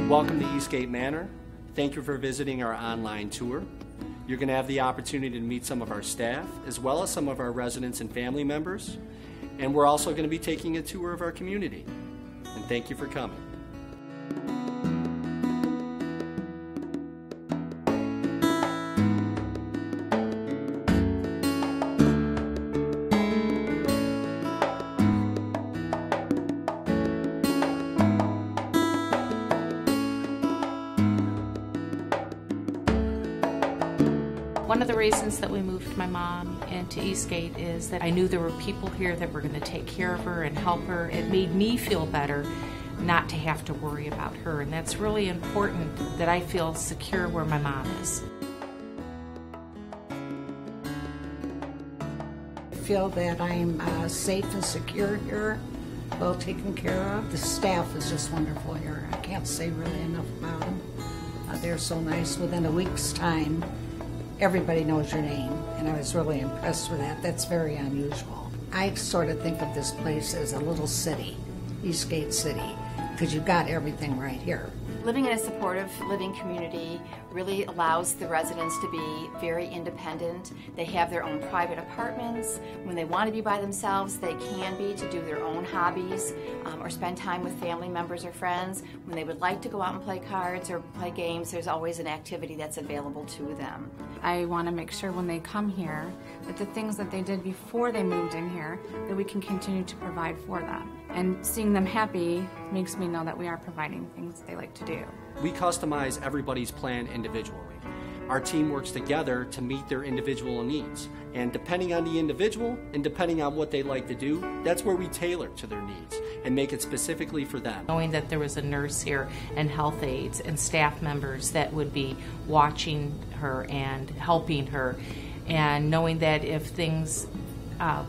Welcome to Eastgate Manor. Thank you for visiting our online tour. You're going to have the opportunity to meet some of our staff, as well as some of our residents and family members. And we're also going to be taking a tour of our community. And thank you for coming. One of the reasons that we moved my mom into Eastgate is that I knew there were people here that were going to take care of her and help her. It made me feel better not to have to worry about her, and that's really important, that I feel secure where my mom is. I feel that I'm safe and secure here, well taken care of. The staff is just wonderful here. I can't say really enough about them. They're so nice. Within a week's time, everybody knows your name, and I was really impressed with that. That's very unusual. I sort of think of this place as a little city, Eastgate City, because you've got everything right here. Living in a supportive living community really allows the residents to be very independent. They have their own private apartments. When they want to be by themselves, they can be, to do their own hobbies or spend time with family members or friends. When they would like to go out and play cards or play games, there's always an activity that's available to them. I want to make sure when they come here that the things that they did before they moved in here, that we can continue to provide for them. And seeing them happy makes me know that we are providing things they like to do. We customize everybody's plan individually. Our team works together to meet their individual needs. And depending on the individual and depending on what they like to do, that's where we tailor to their needs and make it specifically for them. Knowing that there was a nurse here and health aides and staff members that would be watching her and helping her, and knowing that if things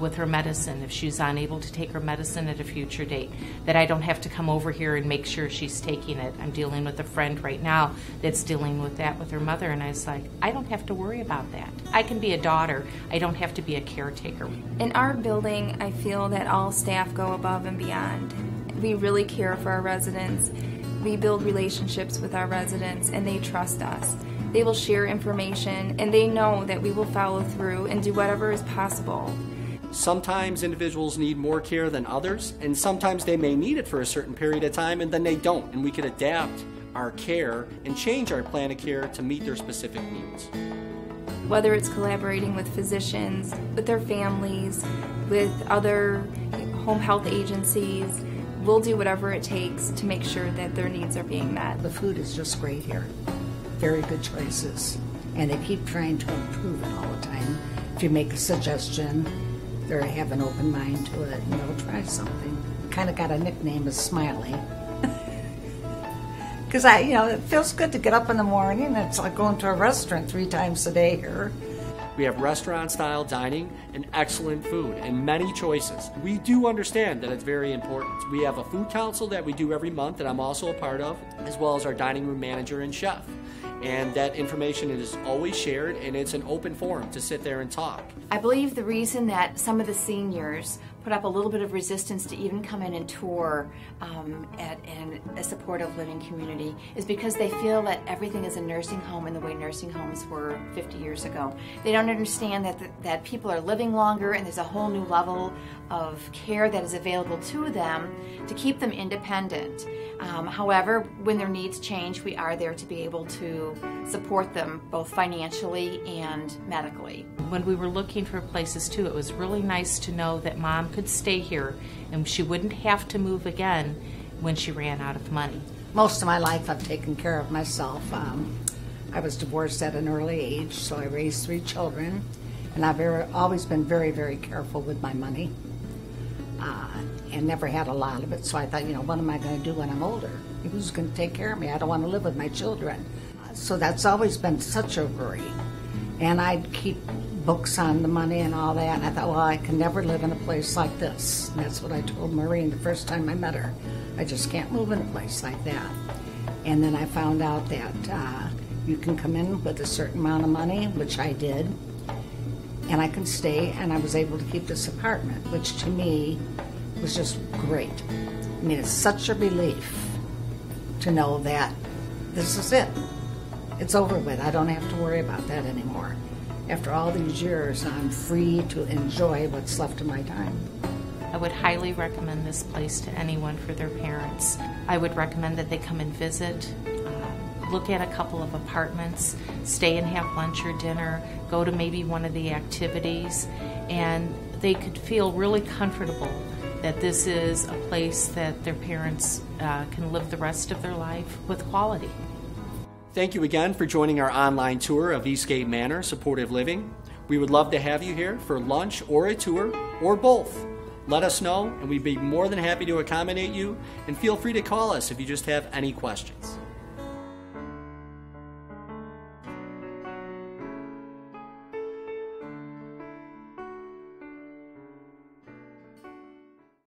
with her medicine, if she's unable to take her medicine at a future date, that I don't have to come over here and make sure she's taking it. I'm dealing with a friend right now that's dealing with that with her mother, and I was like, I don't have to worry about that. I can be a daughter. I don't have to be a caretaker. In our building, I feel that all staff go above and beyond. We really care for our residents. We build relationships with our residents, and they trust us. They will share information, and they know that we will follow through and do whatever is possible. Sometimes individuals need more care than others, and sometimes they may need it for a certain period of time and then they don't, and we can adapt our care and change our plan of care to meet their specific needs. Whether it's collaborating with physicians, with their families, with other home health agencies, we'll do whatever it takes to make sure that their needs are being met. The food is just great here. Very good choices. And they keep trying to improve it all the time. If you make a suggestion, they have an open mind to it, and they'll try something. Kind of got a nickname as Smiley. Because it feels good to get up in the morning. It's like going to a restaurant 3 times a day here. We have restaurant-style dining and excellent food and many choices. We do understand that it's very important. We have a food council that we do every month that I'm also a part of, as well as our dining room manager and chef. And that information is always shared, and it's an open forum to sit there and talk. I believe the reason that some of the seniors put up a little bit of resistance to even come in and tour at a supportive living community is because they feel that everything is a nursing home in the way nursing homes were 50 years ago. They don't understand that people are living longer, and there's a whole new level of care that is available to them to keep them independent. However, when their needs change, we are there to be able to support them both financially and medically. When we were looking for places too, it was really nice to know that Mom could stay here and she wouldn't have to move again when she ran out of money. Most of my life I've taken care of myself. I was divorced at an early age, so I raised 3 children, and I've always been very, very careful with my money. And never had a lot of it, so I thought, what am I going to do when I'm older? Who's going to take care of me? I don't want to live with my children. So that's always been such a worry. And I'd keep books on the money and all that, and I thought, well, I can never live in a place like this. And that's what I told Maureen the first time I met her. I just can't move in a place like that. And then I found out that you can come in with a certain amount of money, which I did, and I can stay, and I was able to keep this apartment, which to me was just great. I mean, it's such a relief to know that this is it. It's over with. I don't have to worry about that anymore. After all these years, I'm free to enjoy what's left of my time. I would highly recommend this place to anyone for their parents. I would recommend that they come and visit, look at a couple of apartments, stay and have lunch or dinner, go to maybe one of the activities, and they could feel really comfortable that this is a place that their parents can live the rest of their life with quality. Thank you again for joining our online tour of Eastgate Manor Supportive Living. We would love to have you here for lunch or a tour, or both. Let us know, and we'd be more than happy to accommodate you, and feel free to call us if you just have any questions.